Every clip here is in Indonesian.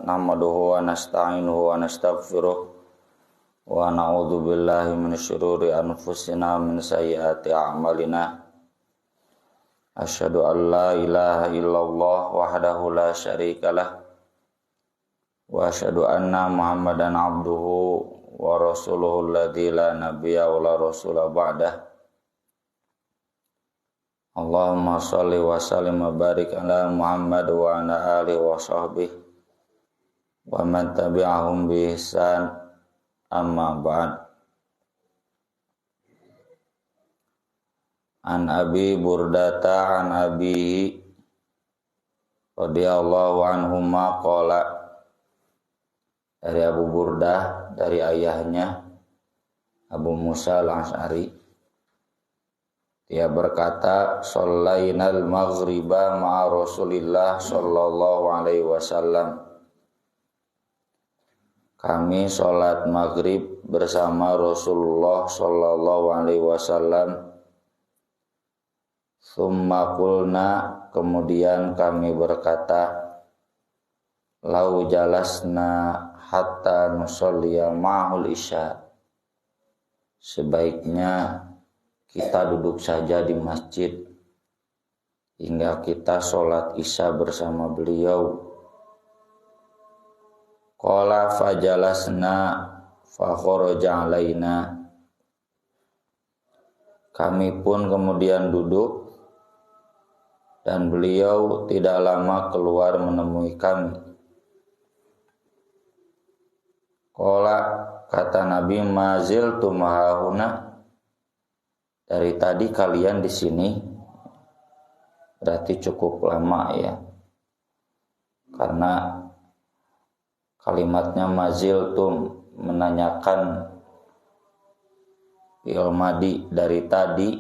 Nahmaduhu wa nasta'inuhu wa nastaghfiruh wa na'udzu billahi min syururi anfusina min sayyiati a'malina. Asyhadu an la ilaha illallah wahdahu la syarikalah wa asyhadu anna Muhammadan abduhu wa rasuluhu alladzi la nabiyya wa la rasula ba'dah. Allahumma shalli wa sallim wa barik ala Muhammad wa ala alihi wa sahbihi wa man tabi'ahum bi ihsan, amma ba'd. An Abi Burdata an Abi radhiyallahu anhuma qala, dari Abu Burdah dari ayahnya Abu Musa al-Asy'ari, dia berkata, shallainal maghriba ma'a Rasulillah sallallahu alaihi wasallam. Kami sholat maghrib bersama Rasulullah sallallahu alaihi wasallam. Tsumma qulna, kemudian kami berkata, lau jalasna hatta nusolliya ma'ul isya. Sebaiknya kita duduk saja di masjid hingga kita sholat isya bersama beliau. Qala fajalasna fa kharaja alaina. Kami pun kemudian duduk dan beliau tidak lama keluar menemui kami. Qala, kata Nabi, maziltum hahuna. Dari tadi kalian di sini, berarti cukup lama ya. Karena kalimatnya maziltum menanyakan fi'il madi, dari tadi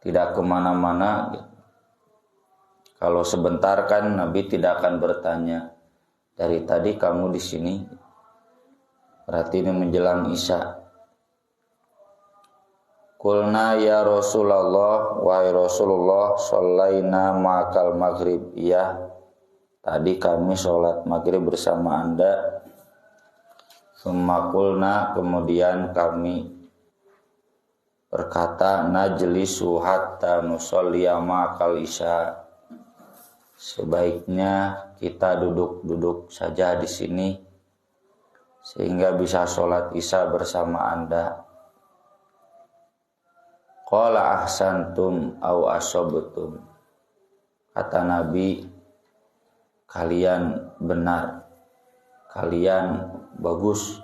tidak kemana-mana. Kalau sebentar kan Nabi tidak akan bertanya, dari tadi kamu di sini, berarti ini menjelang isya. Qulna ya Rasulullah, wahai Rasulullah, shallaina ma'akal maghrib. Iya, tadi kami sholat maghrib bersama Anda. Tsumma qulna, kemudian kami berkata, najlisu hatta nusolliya ma'akal isya. Sebaiknya kita duduk-duduk saja di sini sehingga bisa sholat isya bersama Anda. Qala ahsantum au asobtum. Kata Nabi, kalian benar, kalian bagus.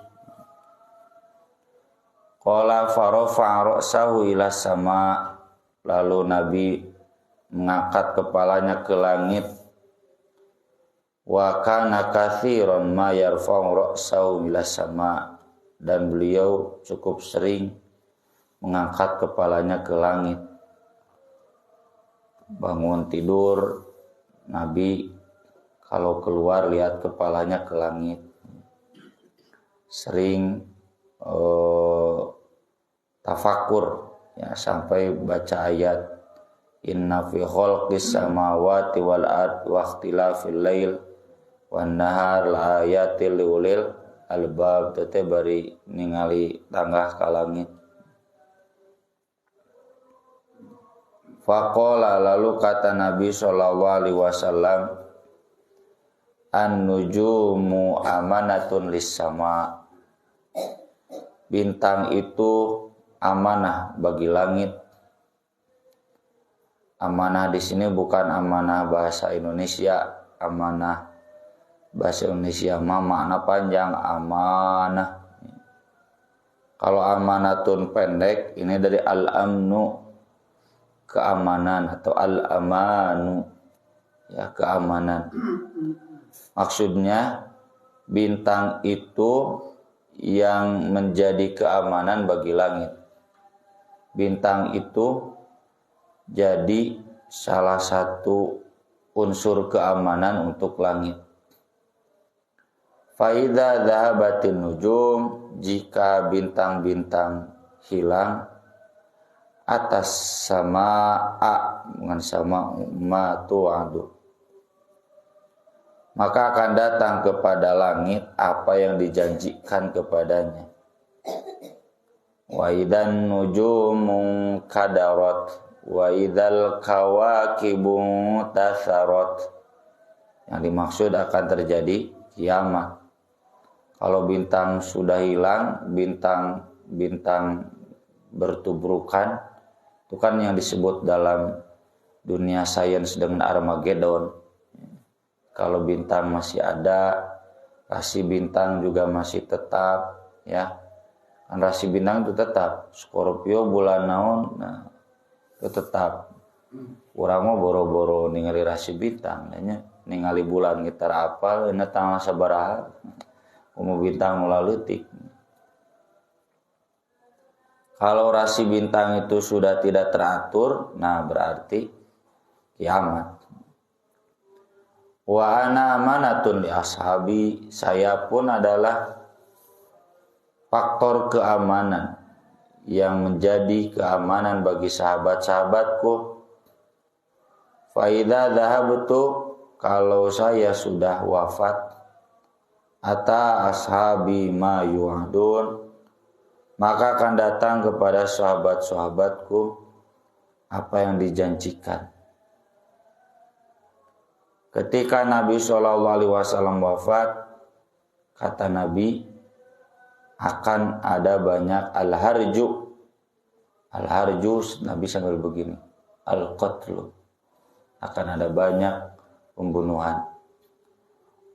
Qala farafa'a ra'sahu ila sama. Lalu Nabi mengangkat kepalanya ke langit. Wa kana katsiran ma yarfa'u ra'sahu ila sama. Dan beliau cukup sering mengangkat kepalanya ke langit. Bangun tidur, Nabi kalau keluar lihat kepalanya ke langit. Sering tafakur ya, sampai baca ayat inna fi khalqis samawati wal ard wa ikhtilafil lail wan nahar la ayatil liulil albab. Tete bari ningali tanggah ka langit. Faqala, lalu kata Nabi sallallahu alaihi wasallam, an-nujumu amanatun lis-sama. Bintang itu amanah bagi langit. Amanah di sini bukan amanah bahasa Indonesia, amanah bahasa Indonesia mah makna panjang, amanah. Kalau amanatun pendek, ini dari al-amnu, keamanan, atau al-amanu ya, keamanan. Maksudnya bintang itu yang menjadi keamanan bagi langit. Bintang itu jadi salah satu unsur keamanan untuk langit. Fa idza dhahabatin nujum, jika bintang-bintang hilang, atas sama a dengan sama ma tu'adu, maka akan datang kepada langit apa yang dijanjikan kepadanya. Wa idan nujumu kadarat wa idzal kawakibu tasarat. Yang dimaksud akan terjadi kiamat. Kalau bintang sudah hilang, bintang bertubrukan, itu kan yang disebut dalam dunia sains dengan Armageddon. Kalau bintang masih ada, rasi bintang juga masih tetap, ya. Kan rasi bintang itu tetap. Scorpio bulan naon, nah itu tetap. Urang mah boro-boro ningali rasi bintang, nya ningali bulan gitar apal, euna tanggal sabaraha. Umum bintang mulai leutik. Kalau rasi bintang itu sudah tidak teratur, nah berarti kiamat. Wa ana amanatun li ashabi, saya pun adalah faktor keamanan yang menjadi keamanan bagi sahabat-sahabatku. Fa idza dhahabtu, kalau saya sudah wafat, ata ashabi ma yu'adun, maka akan datang kepada sahabat-sahabatku apa yang dijanjikan. Ketika Nabi SAW wafat, kata Nabi, akan ada banyak al-harju. Al-harju, Nabi sambil begini, al-qatlu. Akan ada banyak pembunuhan.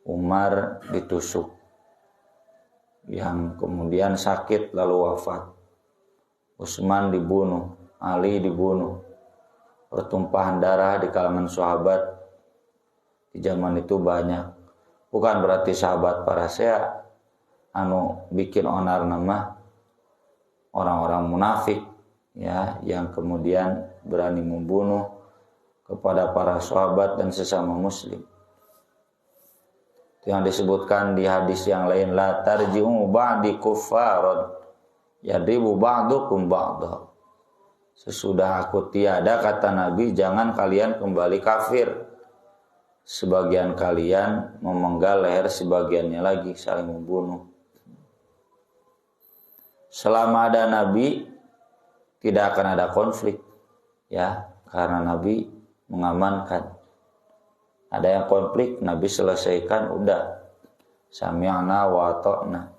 Umar ditusuk, yang kemudian sakit lalu wafat. Utsman dibunuh, Ali dibunuh. Pertumpahan darah di kalangan sahabat di zaman itu banyak. Bukan berarti sahabat para saya bikin onar nama orang-orang munafik, ya, yang kemudian berani membunuh kepada para sahabat dan sesama muslim. Itu yang disebutkan di hadis yang lain, la tarji'u ba'di kuffaron yadribu ba'dukum ba'dah. Sesudah aku tiada, kata Nabi, jangan kalian kembali kafir. Sebagian kalian memenggal leher sebagiannya lagi, saling membunuh. Selama ada Nabi tidak akan ada konflik, ya, karena Nabi mengamankan. Ada yang konflik, Nabi selesaikan, udah, sami'na wa ata'na.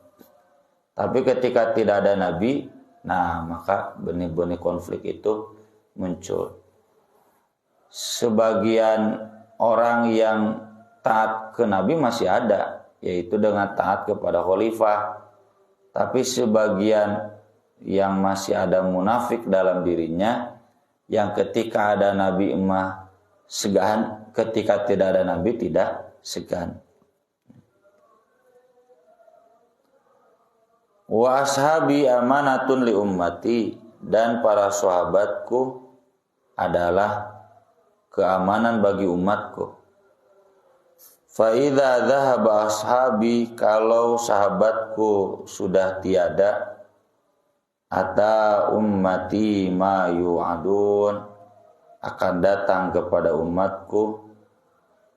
Tapi ketika tidak ada Nabi, nah maka benih-benih konflik itu muncul. Sebagian orang yang taat ke Nabi masih ada, yaitu dengan taat kepada khalifah. Tapi sebagian yang masih ada munafik dalam dirinya, yang ketika ada Nabi emah segan, ketika tidak ada Nabi tidak segan. Wa ashabi amanatun li ummati, dan para sahabatku adalah keamanan bagi umatku. Fa idza dhahaba ashabi, kalau sahabatku sudah tiada, ata ummati ma yu'adun, akan datang kepada umatku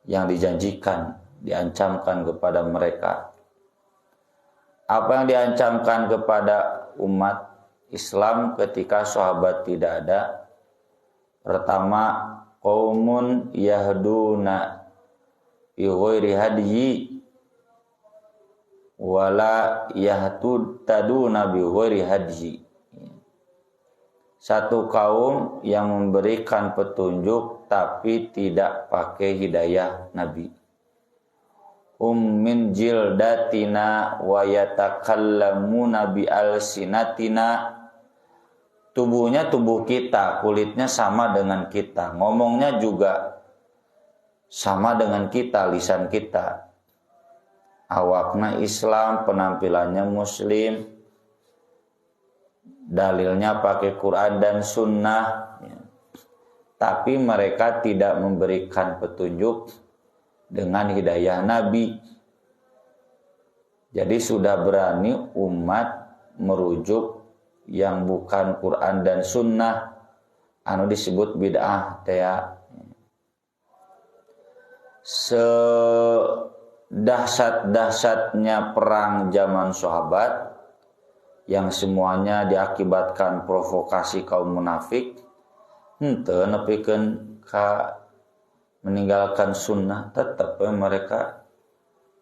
yang dijanjikan, diancamkan kepada mereka. Apa yang diancamkan kepada umat Islam ketika sahabat tidak ada? Pertama, qaumun yahduna bi ghairi hadyi wala yahtaduna bi ghairi hadyi. Satu kaum yang memberikan petunjuk tapi tidak pakai hidayah Nabi. Min jildatina wa yatakallamuna bi alsinatina. Tubuhnya tubuh kita, kulitnya sama dengan kita, ngomongnya juga sama dengan kita, lisan kita. Awakna Islam, penampilannya muslim, dalilnya pakai Quran dan sunnah, ya. Tapi mereka tidak memberikan petunjuk dengan hidayah Nabi. Jadi sudah berani umat merujuk yang bukan Quran dan sunnah, anu disebut bid'ah teh. sedahsyat-dahsyatnya perang zaman sahabat yang semuanya diakibatkan provokasi kaum munafik, henteu nepikeun ka meninggalkan sunnah, tetap mereka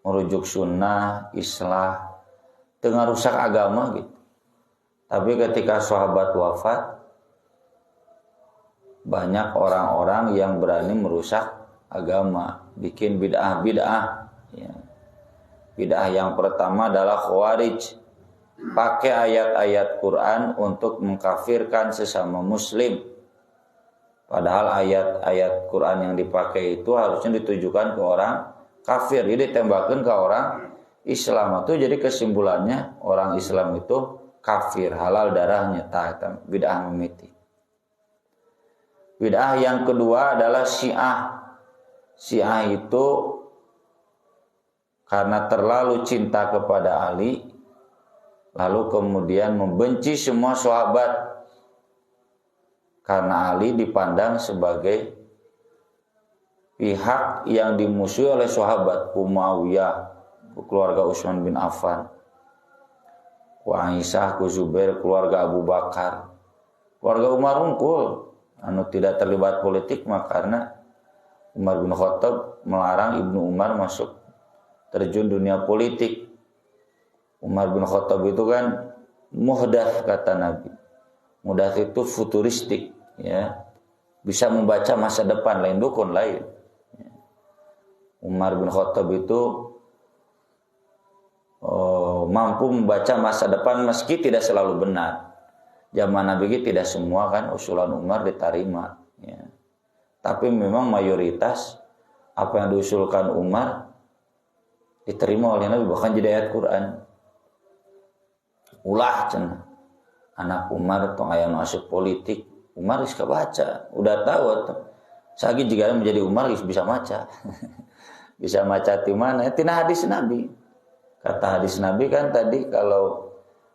merujuk sunnah, islah, tengah rusak agama gitu. Tapi ketika sahabat wafat, banyak orang-orang yang berani merusak agama, bikin bid'ah-bid'ah. Ya. Bid'ah yang pertama adalah Khawarij, pakai ayat-ayat Quran untuk mengkafirkan sesama Muslim. Padahal ayat-ayat Quran yang dipakai itu harusnya ditujukan ke orang kafir, jadi ditembakkan ke orang Islam. Itu jadi kesimpulannya orang Islam itu kafir, halal darahnya. Bid'ah mimiti. Bid'ah yang kedua adalah Syiah. Syiah itu karena terlalu cinta kepada Ali, lalu kemudian membenci semua sahabat, karena Ali dipandang sebagai pihak yang dimusuhi oleh sahabat. Umayyah, keluarga Utsman bin Affan, Aisyah, Zubair, keluarga Abu Bakar, keluarga Umar unggul, tidak terlibat politik, maka karena Umar bin Khattab melarang Ibnu Umar masuk terjun dunia politik. Umar bin Khattab itu kan muhdats, kata Nabi. Muhdats itu futuristik, ya, bisa membaca masa depan, lain dukun lain. Umar bin Khattab itu mampu membaca masa depan meski tidak selalu benar. Zaman Nabi tidak semua kan usulan Umar diterima, ya. Tapi memang mayoritas apa yang diusulkan Umar diterima oleh Nabi, bahkan jadi ayat Quran. Ulah cenah anak Umar tong aya masuk politik, Umar geus kabaca, udah tahu tuh. Sagi jika menjadi Umar geus bisa maca. Bisa maca di mana? Tina hadis Nabi. Kata hadis Nabi kan tadi, kalau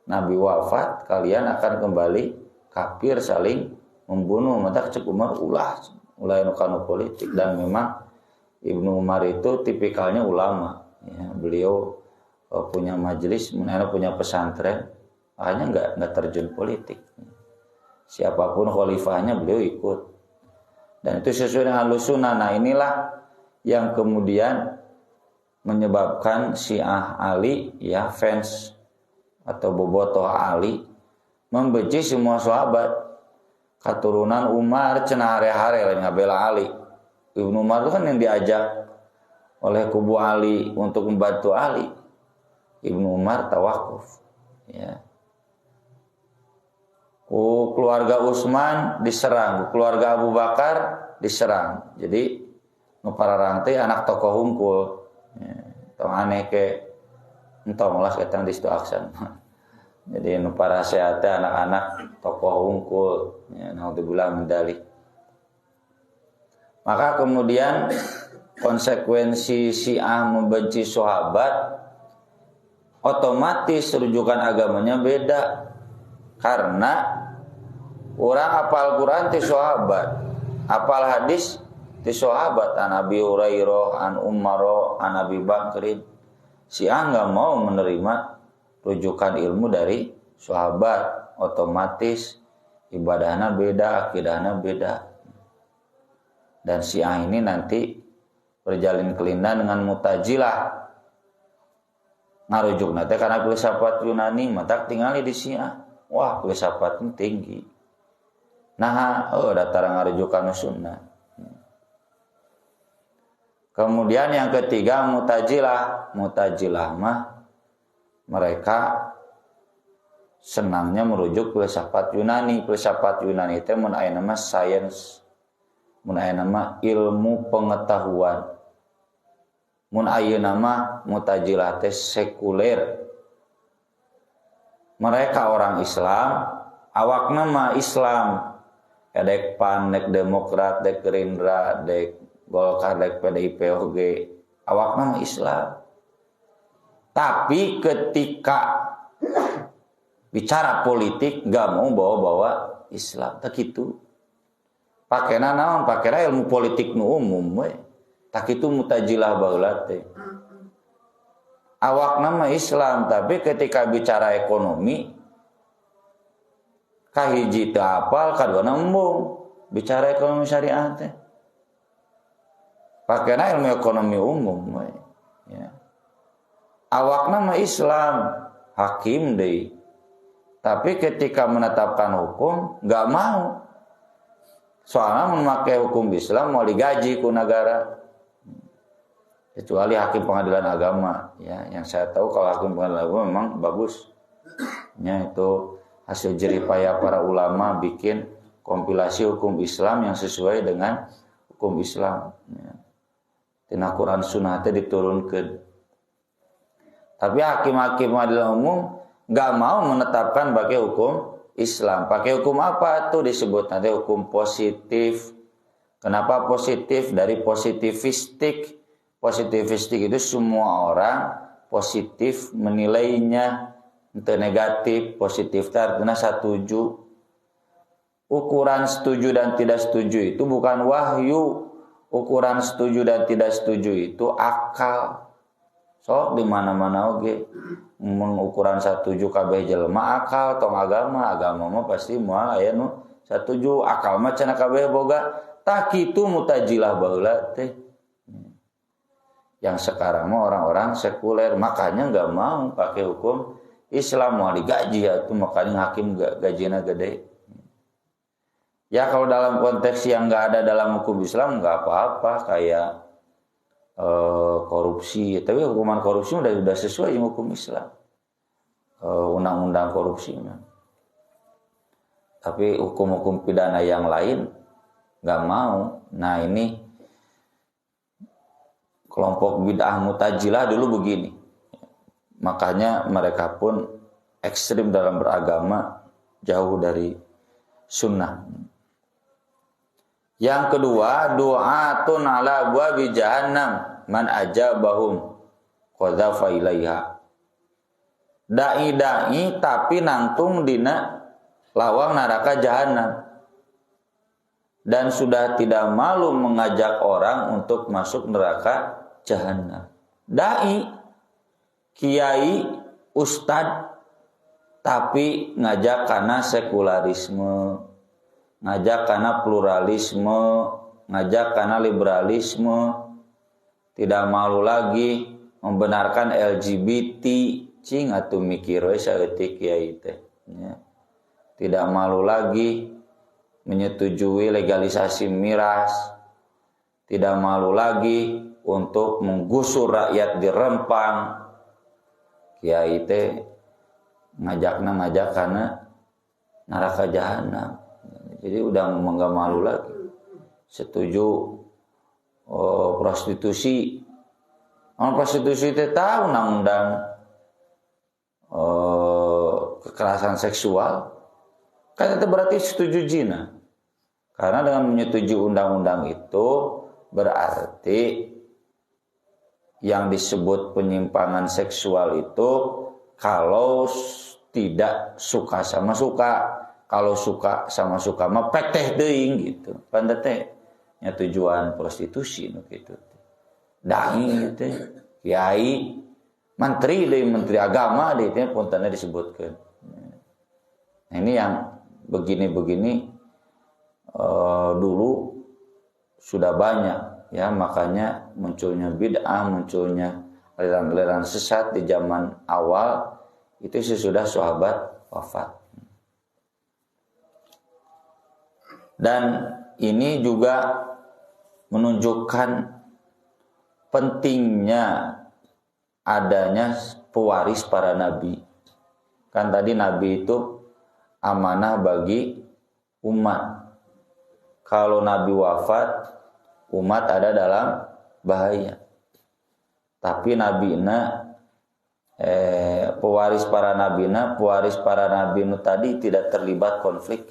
Nabi wafat kalian akan kembali kafir, saling membunuh. Maka cek Umar ulah kanu politik. Dan memang Ibnu Umar itu tipikalnya ulama, ya. Beliau punya majelis, punya pesantren, makanya nggak terjun politik. Siapapun khalifahnya beliau ikut, dan itu sesuai dengan Ahlussunnah. Nah, inilah yang kemudian menyebabkan Syiah Ali, ya, fans atau bobotoh Ali, membenci semua sahabat. Keturunan Umar cenah hare-hare lain ngabela Ali. Ibnu Umar itu kan yang diajak oleh kubu Ali untuk membantu Ali. Ibnu Umar tawakuf, ya. Keluarga Utsman diserang, keluarga Abu Bakar diserang. Jadi para rantai anak tokoh hungkul, ya. Tong aneh ke entong lah ketang di situ aksan. Jadi para sehat anak-anak tokoh hungkul, ya, nah dibilang medali. Maka kemudian konsekuensi Syiah membenci sahabat, otomatis rujukan agamanya beda. Karena orang hafal Quran ti sahabat, hafal hadis ti sahabat, an Abi Hurairah, an Umar, an Abi Bakrin. Syiah enggak mau menerima rujukan ilmu dari sahabat, otomatis ibadahnya beda, akidahnya beda. Dan Syiah ini nanti berjalin kelindan dengan Mu'tazilah. Ngarujuk nanti karena filsafat Yunani, mata tinggal di Syiah. Wah, filsafatnya tinggi. Nah, datar ngarujukan sunnah. Kemudian yang ketiga Mu'tazilah. Mu'tazilah mah mereka senangnya merujuk filsafat Yunani. Filsafat Yunani itu mun aya nama science, mun aya nama ilmu pengetahuan. Mun aya nama Mu'tazilah teh sekuler. Mereka orang Islam, awak nama Islam. Dek PAN, dek Demokrat, dek Gerindra, dek Golkar, dek PDIP, oge. Awak nama Islam. Tapi ketika bicara politik gak mau bawa-bawa Islam, tak gitu. Pakena naon? Pakena ilmu politik nu umum we. tak itu mutajilah baheula teh. Awak nama Islam, tapi ketika bicara ekonomi kahiji teu apal, kaduana embung. Bicara ekonomi syariah teh. Pakena ilmu ekonomi umum we. Ya. Awak nama Islam, hakim deui. Tapi ketika menetapkan hukum enggak mau. Soalnya memakai hukum Islam mau digaji ku negara. Kecuali hakim pengadilan agama, ya. Yang saya tahu kalau hakim pengadilan agama memang bagus. Ya, itu hasil jerih payah para ulama bikin kompilasi hukum Islam yang sesuai dengan hukum Islam. Ya. Tina Quran Sunnah teh diturunkeun. Tapi hakim-hakim pengadilan umum nggak mau menetapkan pakai hukum Islam. Pakai hukum apa tuh disebut nanti hukum positif. Kenapa positif? Dari positivistik. Positivistik itu semua orang positif menilainya, itu negatif. Positif itu artinya setuju. Ukuran setuju dan tidak setuju itu bukan wahyu. Ukuran setuju dan tidak setuju itu akal. Sok di mana-mana oge. Mengukuran setuju kabeh jelema akal tong agama mah pasti moal aya nu setuju akal mah cenah kabeh boga. Tak kitu mutajilah baheula teh. Yang sekarang mah orang-orang sekuler, makanya nggak mau pakai hukum Islam, mau digaji ya tuh, makanya hakim gajinya gede. Ya kalau dalam konteks yang nggak ada dalam hukum Islam nggak apa-apa, kayak korupsi, tapi hukuman korupsi udah sesuai dengan hukum Islam, undang-undang korupsi. Tapi hukum-hukum pidana yang lain nggak mau. Nah ini kelompok bid'ah mutajilah dulu begini. Makanya mereka pun ekstrim dalam beragama, jauh dari sunnah. Yang kedua, du'atun ala abwabi jahannam man ajabahum qadzafa ilaiha. Dai-dai tapi nangtung dina lawang neraka jahanam. Dan sudah tidak malu mengajak orang untuk masuk neraka jahanam. Dai, kiai, ustad, tapi ngajak karena sekularisme, ngajak karena pluralisme, ngajak karena liberalisme, tidak malu lagi membenarkan LGBT, cing atuh mikir we saeutik kiai teh. Tidak malu lagi menyetujui legalisasi miras, tidak malu lagi untuk menggusur rakyat di Rempang. Kiai teh ngajak karena neraka jahanam. Jadi udah enggak malu lagi. Setuju prostitusi. Prostitusi teh tahu undang-undang kekerasan seksual. Kan itu berarti setuju zina. Karena dengan menyetujui undang-undang itu berarti yang disebut penyimpangan seksual itu kalau tidak suka sama suka, kalau suka sama suka mah peteh deing gitu. Panda teh nya tujuan prostitusi nu kitu. Dai teh kiai, menteri deui, menteri agama deui teh puntenna disebutkeun. Nah, ini yang begini-begini dulu sudah banyak. Ya, makanya munculnya bid'ah, munculnya aliran-aliran sesat di zaman awal itu sesudah sahabat wafat. Dan ini juga menunjukkan pentingnya adanya pewaris para nabi. Kan tadi nabi itu amanah bagi umat. Kalau nabi wafat, umat ada dalam bahaya. Tapi nabina pewaris para nabi nu tadi tidak terlibat konflik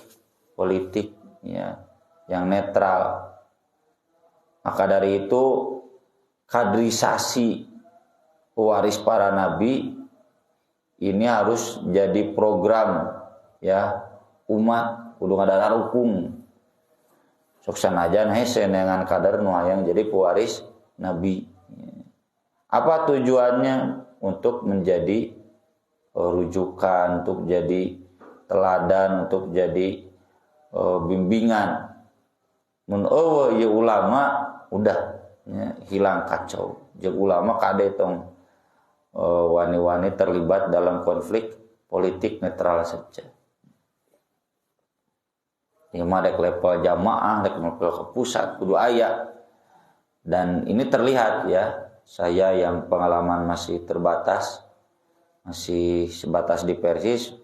politik, ya, yang netral. Maka dari itu kaderisasi pewaris para nabi ini harus jadi program, ya, umat kudu ngadararukung. Sok sanajan hese dengan kadar nu hayang jadi pewaris Nabi. Apa tujuannya? Untuk menjadi rujukan, untuk jadi teladan, untuk jadi bimbingan. Mun eueuh ieu ulama udah hilang kacau. Jeung ulama kade tong wani-wani terlibat dalam konflik politik netral saja. Ya mah dek level jamaah, dek level ke pusat kudu aya. Dan ini terlihat ya, saya yang pengalaman masih terbatas, masih sebatas di Persis,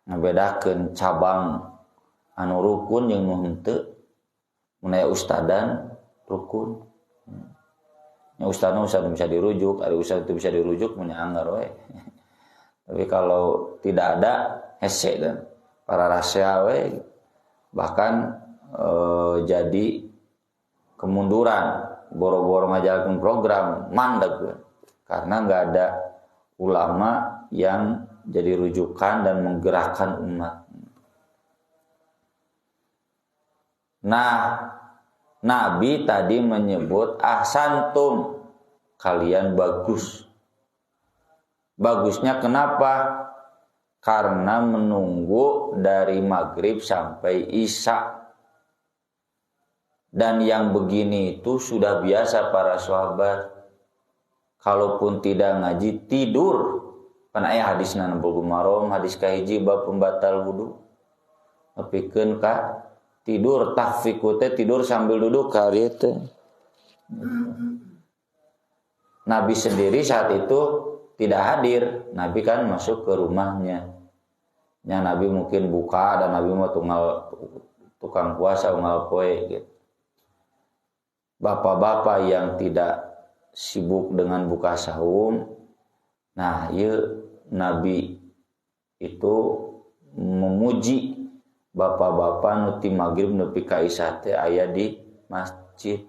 ngebedakeun cabang anu rukun jeung nu henteu. Mun aya ustadan rukun. Ya ustadna bisa dirujuk, ada ustad itu bisa dirujuk mun anggar we. Tapi kalau tidak ada hese dan para rahasia we, bahkan jadi kemunduran, boro-boro ngajalankeun program mandeg karena nggak ada ulama yang jadi rujukan dan menggerakkan umat. Nah, Nabi tadi menyebut ahsantum, kalian bagus. Bagusnya kenapa? Karena menunggu dari maghrib sampai isya. Dan yang begini itu sudah biasa para sahabat. Kalaupun tidak ngaji, tidur. Pan aya hadisna Bulughul Maram, hadis kahiji bab pembatal wudu. Nepikeun ka tidur, tahfiku teh tidur sambil duduk kari teh. Nabi sendiri saat itu tidak hadir. Nabi kan masuk ke rumahnya. Ya, Nabi mungkin buka dan Nabi mau tukang puasa unggal poe gitu. Bapak-bapak yang tidak sibuk dengan buka sahum, nah ieu Nabi itu memuji bapak-bapak nuti maghrib nepi ka isya teh aya di masjid.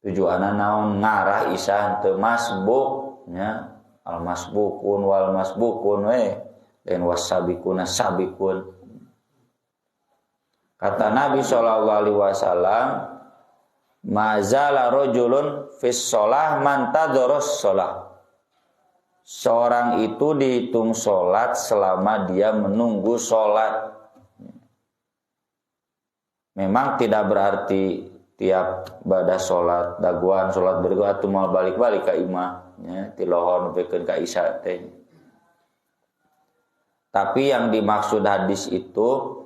Tujuanna naon? Ngarah isya teu masbuk nya, al masbukun wal masbukun we dan wasabikuna sabikun. Kata Nabi sallallahu alaihi wasallam, mazala rajulun fis shalah man tadharas shalah. Seorang itu dihitung salat selama dia menunggu salat. Memang tidak berarti tiap badah salat daguan salat berikut atuh mal balik-balik ka imah nya tilohon pikeun ka isya teh. Tapi yang dimaksud hadis itu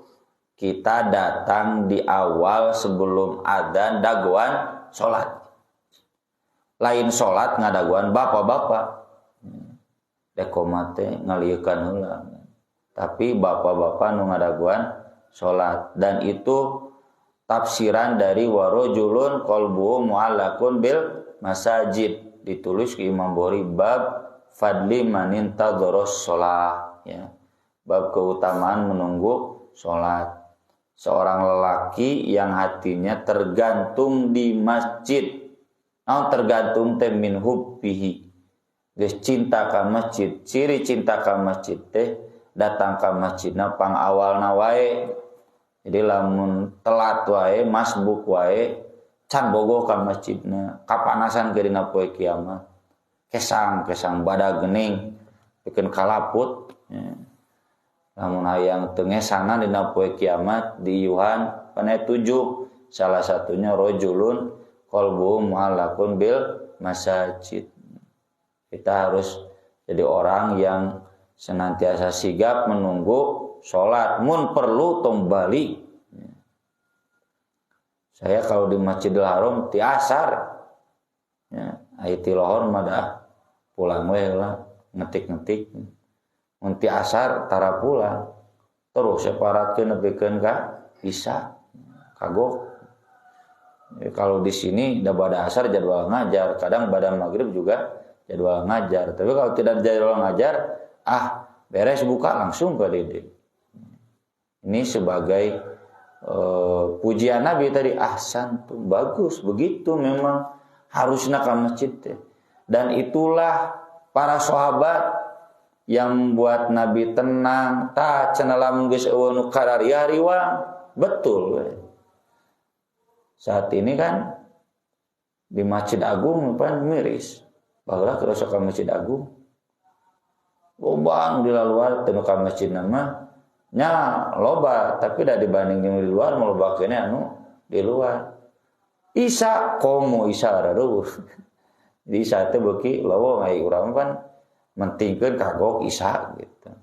kita datang di awal sebelum adzan daguan salat. Lain salat ngadaguan bapak-bapak. Dekomate ngaliekan heula. Tapi bapak-bapak nu ngadaguan salat, dan itu tafsiran dari warajulun qalbuhu mu'allaqun bil masajid, ditulis ke Imam Bukhari bab fadli manin tadharas shalah ya. Bab keutamaan menunggu salat. Seorang lelaki yang hatinya tergantung di masjid. Tergantung teh min hubbihi. Geus cinta ka masjid. Ciri cinta ka masjid teh datang ka masjidna pang awalna wae. Jadi lamun telat wae, masbuk wae, can bogoh ka masjidna, kapanasan ke dina poe kiamat. Kesang badag geuning pikeun kalaput. Ya. Lamun hayang teu ngesangan dina poe kiamat diiuhan pane 7. Salah satunya rajulun qalbuhu mu'allaqun bil masajid. Kita harus jadi orang yang senantiasa sigap menunggu sholat. Mun perlu tong bali. Saya kalau di Masjidil Haram ti asar, ya, aya tilohor mah pulang we lah ngetik-ngetik. Mun ti asar tara pulang. Terus separatkeun nepikeun ka isya. Kagok. Ya, kalau di sini da bada asar jadwal ngajar, kadang bada maghrib juga jadwal ngajar. Tapi kalau tidak jadwal ngajar, beres buka langsung ke dede. Ini sebagai pujian Nabi tadi, ahsantum, bagus, begitu memang harusnya ke masjid. Dan itulah para sahabat yang membuat Nabi tenang, ta cenah lamun geus eueuh nu karariariwang, betul we. Saat ini kan di Masjid Agung pan miris. Baheula keur ka Masjid Agung. Loba anu di luar teu ka masjid nama nya loba, tapi da dibanding di luar mah loba kene anu di luar. Isa komo isa rareuh. Di isa teh beuki lawong ai urang kan mentingkeun kagok isa gitu.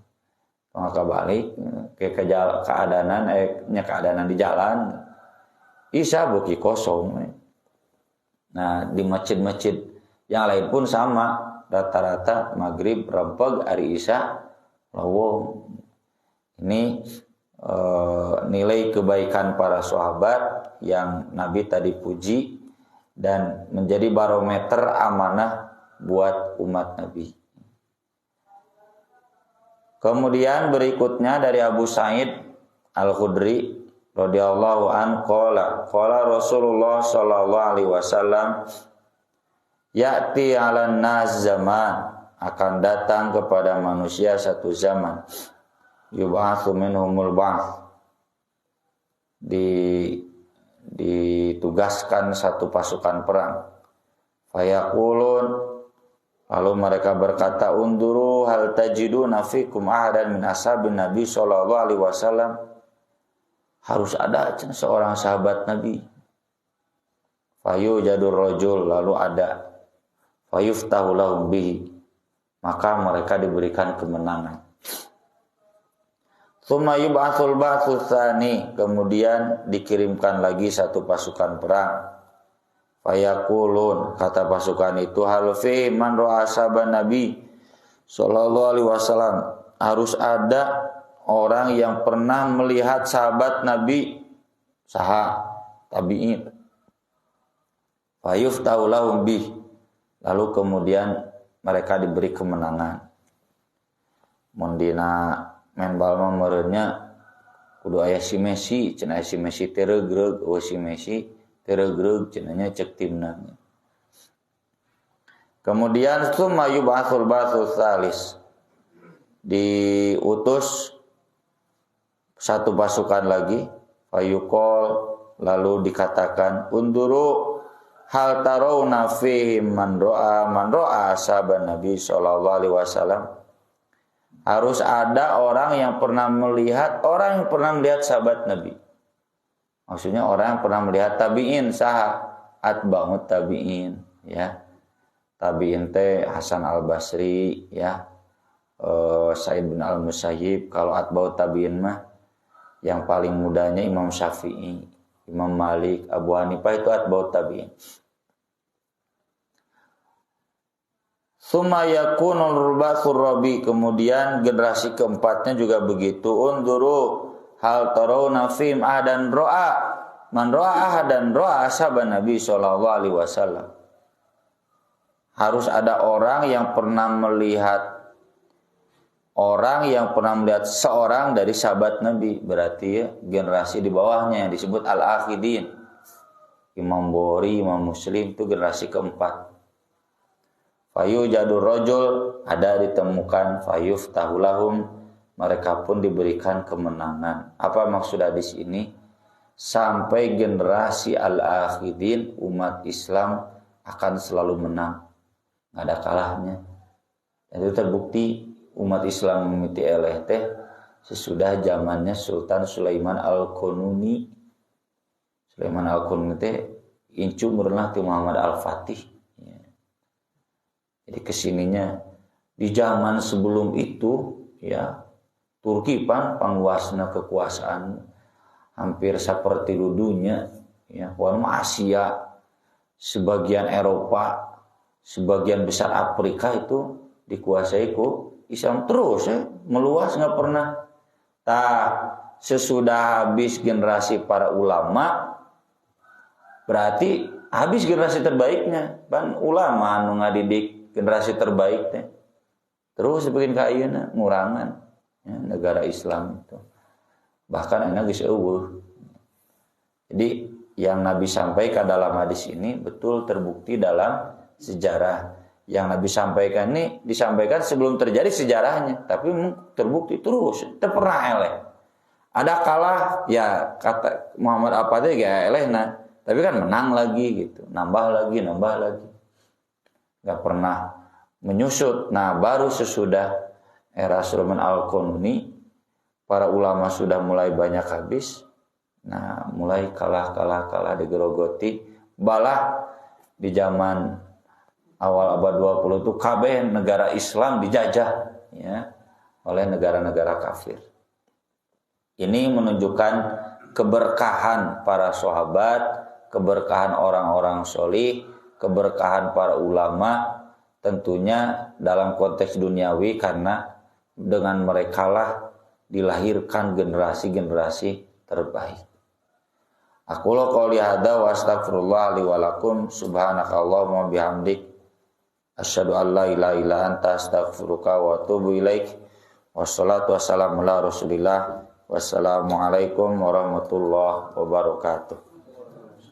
Maka balik ke keadaanan nya keadaanan di jalan. Isa beuki kosong. Nah, di masjid-masjid yang lain pun sama, rata-rata maghrib rempeg ari isya lawong. Ini nilai kebaikan para sahabat yang Nabi tadi puji dan menjadi barometer amanah buat umat Nabi. Kemudian berikutnya dari Abu Sa'id Al-Khudri radhiyallahu an qala Rasulullah sallallahu alaihi wasallam ya'ti 'alan nas zaman, akan datang kepada manusia satu zaman, yub'atsu minhumul ba'ts, ditugaskan satu pasukan perang. Fayaqulun, lalu mereka berkata, unduru hal tajiduna fikum ahadan min ashabin Nabi sallallahu alaihi wasallam. Harus ada seorang sahabat Nabi. Fayujadur rajul, lalu ada. Fayuftahu lahum bihi, maka mereka diberikan kemenangan. Tsumma yub'atsul ba'tsu tsani, kemudian dikirimkan lagi satu pasukan perang. Fayaqulun, kata pasukan itu, hal fi man ra'a ashaban Nabi sallallahu alaihi wasallam, harus ada orang yang pernah melihat sahabat Nabi, saha tabi'in. Fayuftahu lahum bihi, lalu kemudian mereka diberi kemenangan. Mundina main bal mah meureunnya kudu aya si Messi, cenah si Messi teregreg, si Messi teregreg cenah nya cek timna. Kemudian summa yub'atsul ba'tsu tsalis, diutus satu pasukan lagi, fayuqol, lalu dikatakan, unduru hal tarawna fihim man ra'a ashaban Nabi sallallahu alaihi wasallam. Harus ada orang yang pernah melihat sahabat Nabi. Maksudnya orang yang pernah melihat tabi'in, saha atba'ut tabi'in, ya. Tabi'in teh Hasan Al-Basri, ya. Sa'id bin Al-Musayyib. Kalau atba'ut tabi'in mah yang paling mudanya Imam Syafi'i, Imam Malik, Abu Hanifah, itu atba'ut tabi'in. Summa yakunul ba'tsur rabi, kemudian generasi keempatnya juga begitu. Unduru hal tarawna fihim ahadan ra'a man ra'a ahadan ra'a ashaban Nabi sallallahu alaihi wasallam. Harus ada orang yang pernah melihat seorang dari sahabat Nabi, berarti ya generasi di bawahnya yang disebut al-akhidin. Imam Bukhari, Imam Muslim itu generasi keempat. Fayujadur rajul, ada ditemukan, fayuftahu lahum, mereka pun diberikan kemenangan. Apa maksud hadis ini? Sampai generasi al-akhidin, umat Islam akan selalu menang, nggak ada kalahnya. Dan itu terbukti umat Islam mimiti eleh teh sesudah zamannya Sultan Sulaiman Al-Qununi. Sulaiman Al-Qununi teh incu merenah ke Muhammad Al-Fatih. Jadi kesininya di zaman sebelum itu, ya, Turki panguasna kekuasaan hampir seperti dunia, ya, Asia, sebagian Eropa, sebagian besar Afrika itu dikuasai ku Islam terus, ya, meluas nggak pernah. Sesudah habis generasi para ulama, berarti habis generasi terbaiknya, kan ulama anu ngadidik generasi terbaik teh. Terus bikin ka ayeuna ngurangan, ya, negara Islam itu. Bahkan enak geus eueuh. Jadi yang Nabi sampaikan dalam hadis ini betul terbukti dalam sejarah. Yang Nabi sampaikan ini disampaikan sebelum terjadi sejarahnya, tapi terbukti terus, teu pernah eleh. Ada kalah, ya kata Muhammad apa teh ge elehna, Tapi kan menang lagi gitu, nambah lagi. Gak pernah menyusut. Nah, baru sesudah era Sulaiman Al-Qununi, para ulama sudah mulai banyak habis. Nah, mulai kalah digerogoti. Balah di zaman awal abad 20 itu kabeh negara Islam dijajah ya oleh negara-negara kafir. Ini menunjukkan keberkahan para sahabat, keberkahan orang-orang sholih, keberkahan para ulama, tentunya dalam konteks duniawi karena dengan merekalah dilahirkan generasi-generasi terbaik. Aku lo qouli hadza wa astaghfirullah li wa lakum subhanakallahumma bihamdik asyhadu an la ilaha illa anta astaghfiruka wa atubu ilaik. Wassalatu wassalamu ala Rasulillah. Wassalamualaikum warahmatullahi wabarakatuh.